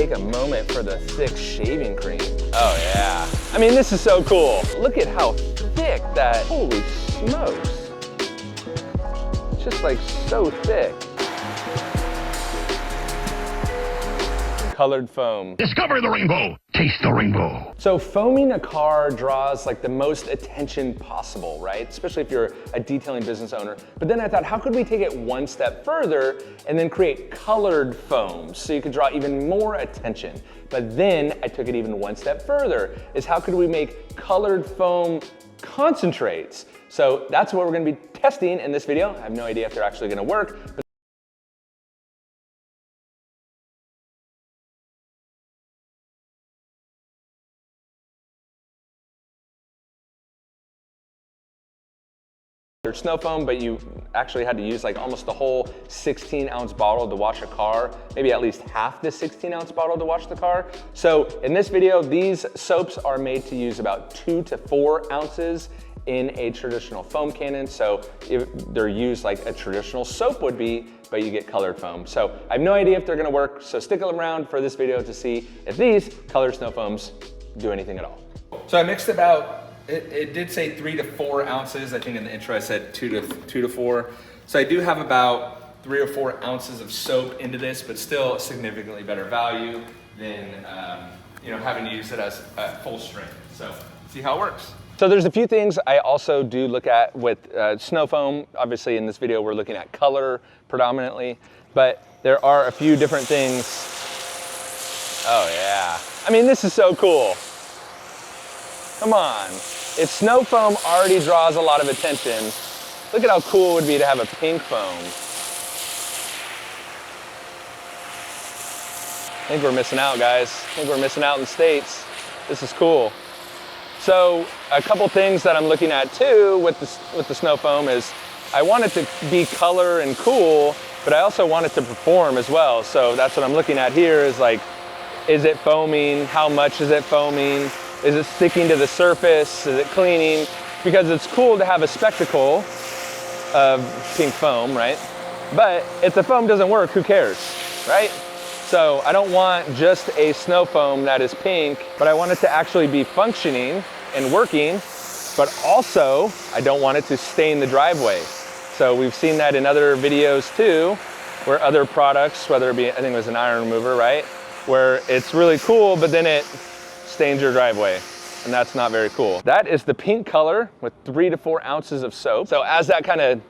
take a moment for the thick shaving cream. Oh yeah. I mean, this is so cool. Look at how thick that, holy smokes. It's just like so thick. Colored foam. Discover the rainbow. Taste the rainbow. So foaming a car draws like the most attention possible, right? Especially if you're a detailing business owner. But then I thought, how could we take it one step further and then create colored foams so you could draw even more attention? But then I took it even one step further, is how could we make colored foam concentrates? So that's what we're gonna be testing in this video. I have no idea if they're actually gonna work. Snow foam, but you actually had to use like almost the whole 16-ounce bottle to wash a car, maybe at least half the 16-ounce bottle to wash the car. So in this video, these soaps are made to use about 2 to 4 ounces in a traditional foam cannon. So they're used like a traditional soap would be, but you get colored foam. So I have no idea if they're gonna work, so stick around for this video to see if these colored snow foams do anything at all. So I mixed about, it did say 3 to 4 ounces. I think in the intro I said 2 to 4. So I do have about 3 or 4 ounces of soap into this, but still significantly better value than having to use it as full strength. So see how it works. So there's a few things I also do look at with snow foam. Obviously in this video we're looking at color predominantly, but there are a few different things. Oh yeah. I mean, this is so cool. Come on. If snow foam already draws a lot of attention, look at how cool it would be to have a pink foam. I think we're missing out, guys. I think we're missing out in the States. This is cool. So a couple things that I'm looking at too with the snow foam is I want it to be color and cool, but I also want it to perform as well. So that's what I'm looking at here is like, is it foaming? How much is it foaming? Is it sticking to the surface? Is it cleaning? Because it's cool to have a spectacle of pink foam, right? But if the foam doesn't work, who cares, right? So I don't want just a snow foam that is pink, but I want it to actually be functioning and working, but also I don't want it to stain the driveway. So we've seen that in other videos too, where other products, whether it be, I think it was an iron remover, right? Where it's really cool, but then it stains your driveway, and that's not very cool. That is the pink color with 3 to 4 ounces of soap. So as that kind of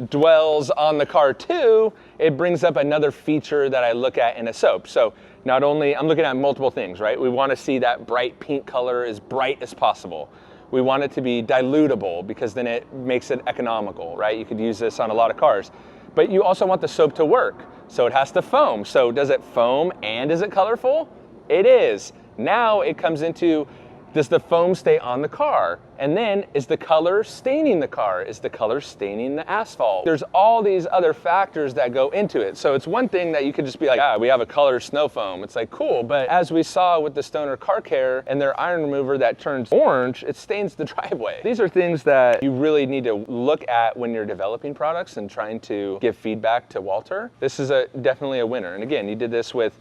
dwells on the car too, it brings up another feature that I look at in a soap. So not only, I'm looking at multiple things, right? We want to see that bright pink color as bright as possible. We want it to be dilutable because then it makes it economical, right? You could use this on a lot of cars. But you also want the soap to work. So it has to foam. So does it foam and is it colorful? It is. Now it comes into, does the foam stay on the car? And then is the color staining the car? Is the color staining the asphalt? There's all these other factors that go into it. So it's one thing that you could just be like, ah, we have a colored snow foam. It's like, cool. But as we saw with the Stoner Car Care and their iron remover that turns orange, it stains the driveway. These are things that you really need to look at when you're developing products and trying to give feedback to Walter. This is definitely a winner. And again, you did this with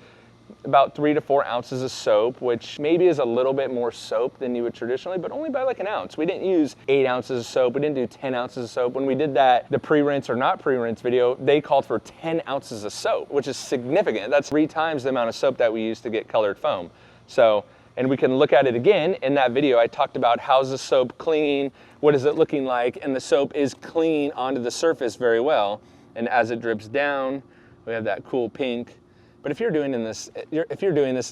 about 3 to 4 ounces of soap, which maybe is a little bit more soap than you would traditionally, but only by like an ounce. We didn't use 8 ounces of soap. We didn't do 10 ounces of soap. When we did the pre-rinse or not pre-rinse video, they called for 10 ounces of soap, which is significant. That's 3 times the amount of soap that we use to get colored foam. So, and we can look at it again in that video. I talked about how's the soap clinging, what is it looking like, and the soap is clinging onto the surface very well. And as it drips down, we have that cool pink. But if you're doing this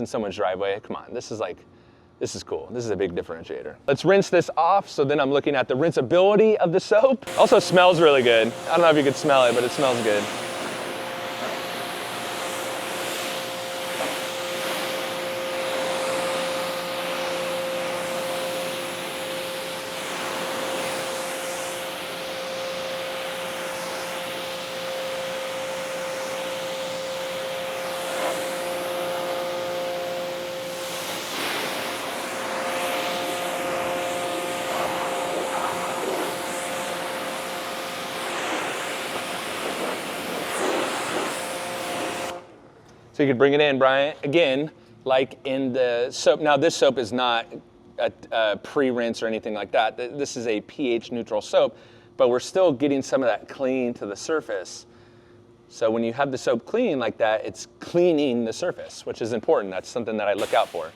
in someone's driveway, come on, this is cool. This is a big differentiator. Let's rinse this off. So then I'm looking at the rinseability of the soap. Also smells really good. I don't know if you could smell it, but it smells good. So you could bring it in, Brian. Again, like in the soap. Now this soap is not a pre-rinse or anything like that. This is a pH neutral soap, but we're still getting some of that clean to the surface. So when you have the soap clean like that, it's cleaning the surface, which is important. That's something that I look out for.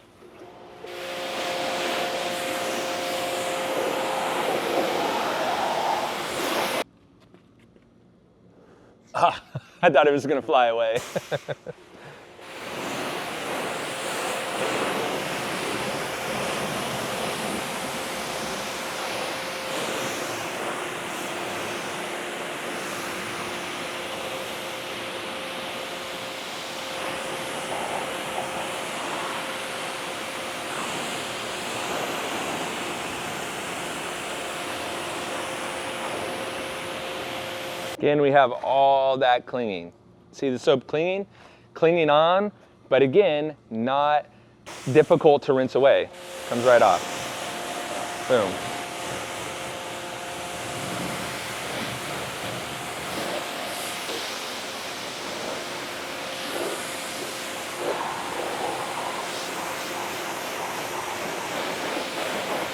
Ah, I thought it was gonna fly away. Again, we have all that clinging. See the soap clinging on, but again, not difficult to rinse away. Comes right off. Boom.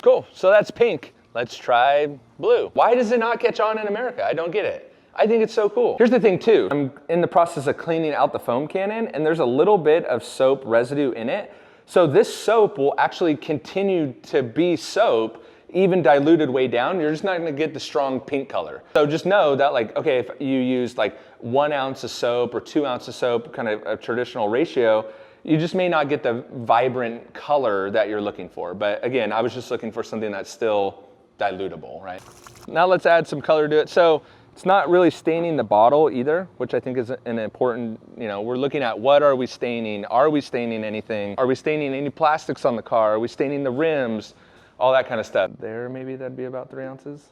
Cool, so that's pink. Let's try blue. Why does it not catch on in America? I don't get it. I think it's so cool. Here's the thing too, I'm in the process of cleaning out the foam cannon and there's a little bit of soap residue in it. So this soap will actually continue to be soap, even diluted way down. You're just not gonna get the strong pink color. So just know that like, okay, if you use like 1 ounce of soap or 2 ounces of soap, kind of a traditional ratio, you just may not get the vibrant color that you're looking for. But again, I was just looking for something that's still dilutable, right? Now let's add some color to it. So it's not really staining the bottle either, which I think is an important, we're looking at what are we staining? Are we staining anything? Are we staining any plastics on the car? Are we staining the rims? All that kind of stuff. There, maybe that'd be about 3 ounces.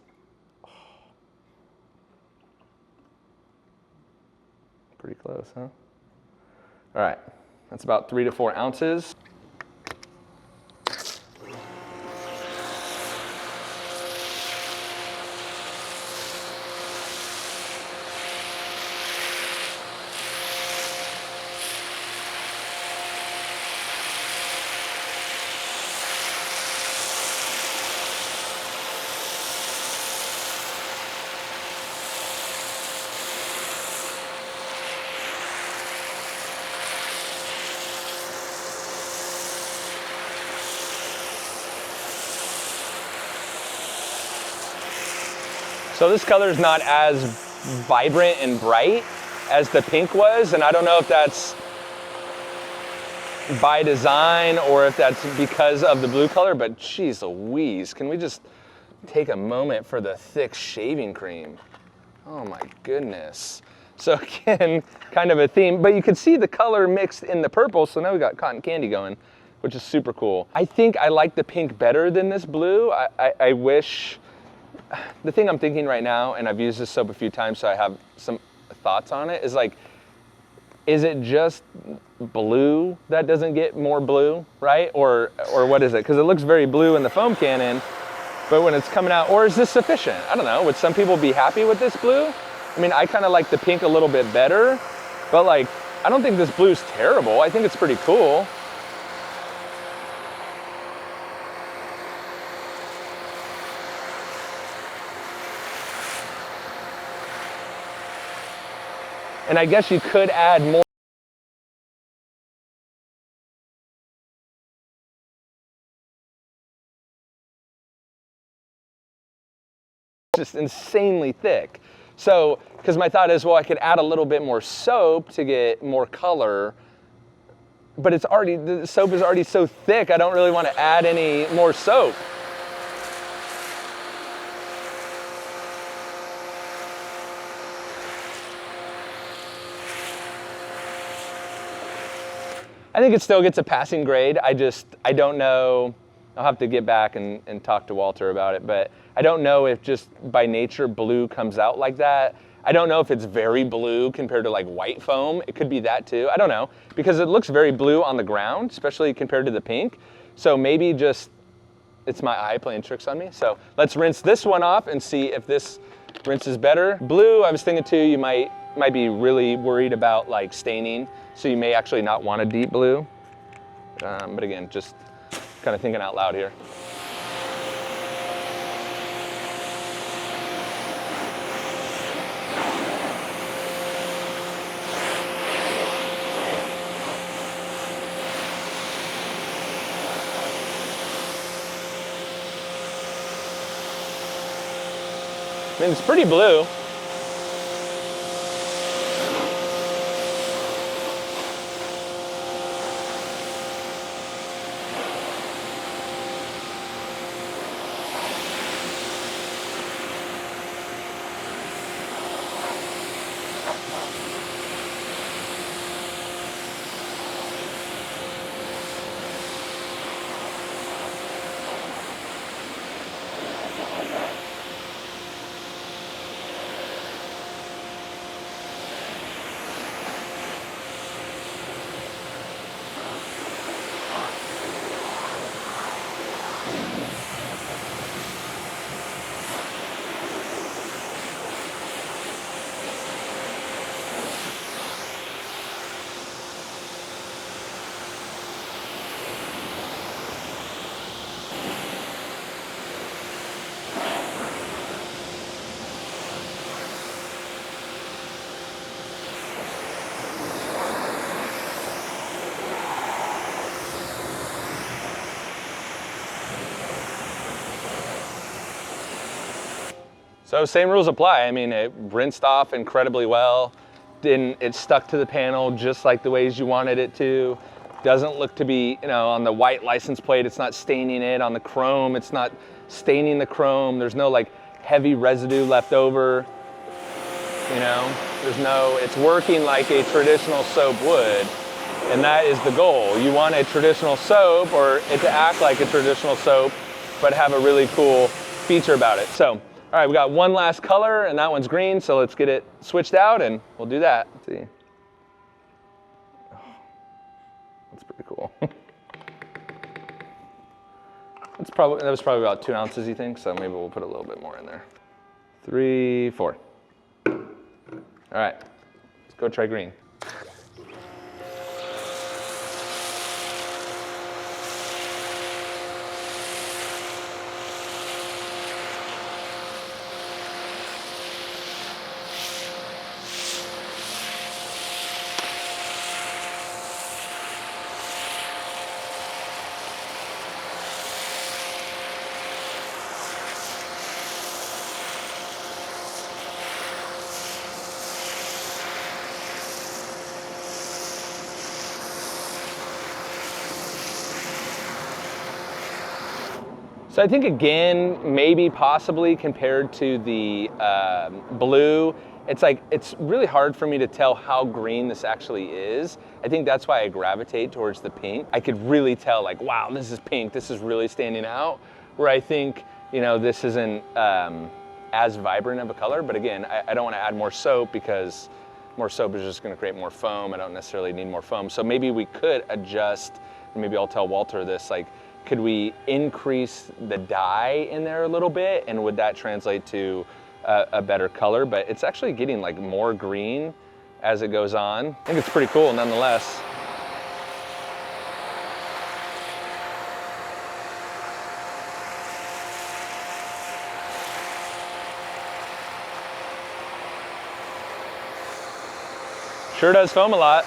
Oh. Pretty close, huh? All right, that's about 3 to 4 ounces. So this color is not as vibrant and bright as the pink was, and I don't know if that's by design or if that's because of the blue color, but geez Louise, can we just take a moment for the thick shaving cream? Oh my goodness. So again, kind of a theme, but you can see the color mixed in the purple, so now we got cotton candy going, which is super cool. I think I like the pink better than this blue. I wish, the thing I'm thinking right now, and I've used this soap a few times so I have some thoughts on it, is like, is it just blue that doesn't get more blue, right? Or what is it? Because it looks very blue in the foam cannon, but when it's coming out, or is this sufficient? I don't know, would some people be happy with this blue? I mean, I kind of like the pink a little bit better, but like, I don't think this blue's terrible. I think it's pretty cool. And I guess you could add more. Just insanely thick. So, because my thought is, well, I could add a little bit more soap to get more color, but it's already, the soap is already so thick, I don't really want to add any more soap. I think it still gets a passing grade. I don't know, I'll have to get back and talk to Walter about it, but I don't know if just by nature blue comes out like that. I don't know if it's very blue compared to like white foam. It could be that too, I don't know, because it looks very blue on the ground, especially compared to the pink. So maybe just, it's my eye playing tricks on me. So let's rinse this one off and see if this rinses better. Blue, I was thinking too, you might be really worried about like staining, so you may actually not want a deep blue. But again, just kind of thinking out loud here. I mean, it's pretty blue. So same rules apply. I mean, it rinsed off incredibly well. It stuck to the panel just like the ways you wanted it to. Doesn't look to be, on the white license plate, it's not staining it. On the chrome, it's not staining the chrome. There's no like heavy residue left over. It's working like a traditional soap would. And that is the goal. You want a traditional soap or it to act like a traditional soap, but have a really cool feature about it. So, all right, we got one last color and that one's green. So let's get it switched out and we'll do that. Let's see. Oh, that's pretty cool. That was probably about 2 ounces, you think? So maybe we'll put a little bit more in there. 3, 4. All right, let's go try green. So I think again, maybe possibly compared to the blue, it's really hard for me to tell how green this actually is. I think that's why I gravitate towards the pink. I could really tell like, wow, this is pink, this is really standing out. Where I think, this isn't as vibrant of a color, but again, I don't wanna add more soap because more soap is just gonna create more foam. I don't necessarily need more foam. So maybe we could adjust, and maybe I'll tell Walter this, like, could we increase the dye in there a little bit, and would that translate to a better color? But it's actually getting like more green as it goes on. I think it's pretty cool nonetheless. Sure does foam a lot.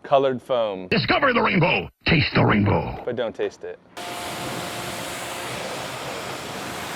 Colored foam. Discover the rainbow. Taste the rainbow. But don't taste it.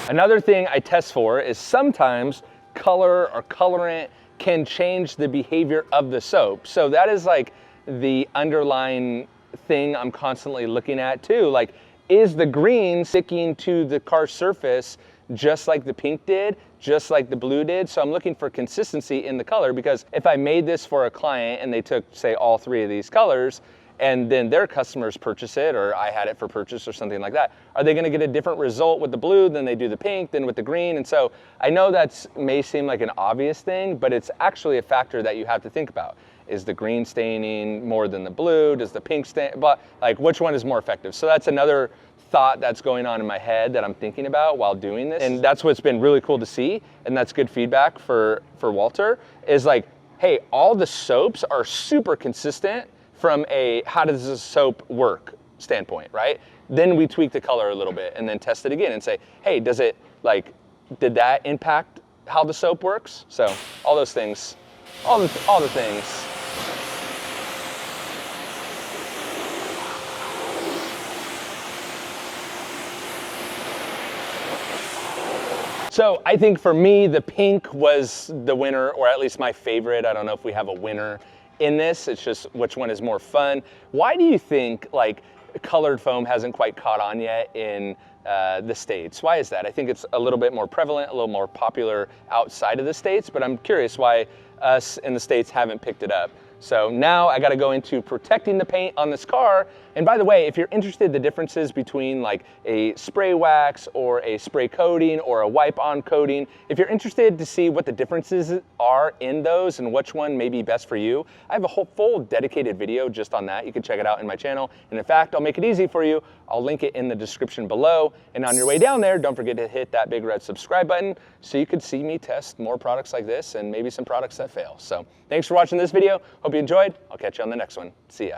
Another thing I test for is sometimes color or colorant can change the behavior of the soap. So that is like the underlying thing I'm constantly looking at too. Like, is the green sticking to the car surface just like the pink did, just like the blue did? So I'm looking for consistency in the color, because if I made this for a client and they took, say, all 3 of these colors and then their customers purchase it, or I had it for purchase or something like that, are they gonna get a different result with the blue than they do the pink, than with the green? And so I know that may seem like an obvious thing, but it's actually a factor that you have to think about. Is the green staining more than the blue? Does the pink stain, but like which one is more effective? So that's another thought that's going on in my head that I'm thinking about while doing this. And that's what's been really cool to see, and that's good feedback for Walter, is like, hey, all the soaps are super consistent from a how does this soap work standpoint, right? Then we tweak the color a little bit and then test it again and say, hey, does it like, did that impact how the soap works? So all those things, all the things. So I think for me, the pink was the winner, or at least my favorite. I don't know if we have a winner in this. It's just which one is more fun. Why do you think like colored foam hasn't quite caught on yet in the States? Why is that? I think it's a little bit more prevalent, a little more popular outside of the States, but I'm curious why us in the States haven't picked it up. So now I got to go into protecting the paint on this car. And by the way, if you're interested in the differences between like a spray wax or a spray coating or a wipe-on coating, if you're interested to see what the differences are in those and which one may be best for you, I have a whole full dedicated video just on that. You can check it out in my channel. And in fact, I'll make it easy for you. I'll link it in the description below. And on your way down there, don't forget to hit that big red subscribe button so you can see me test more products like this and maybe some products that fail. So thanks for watching this video. Hope you enjoyed. I'll catch you on the next one. See ya.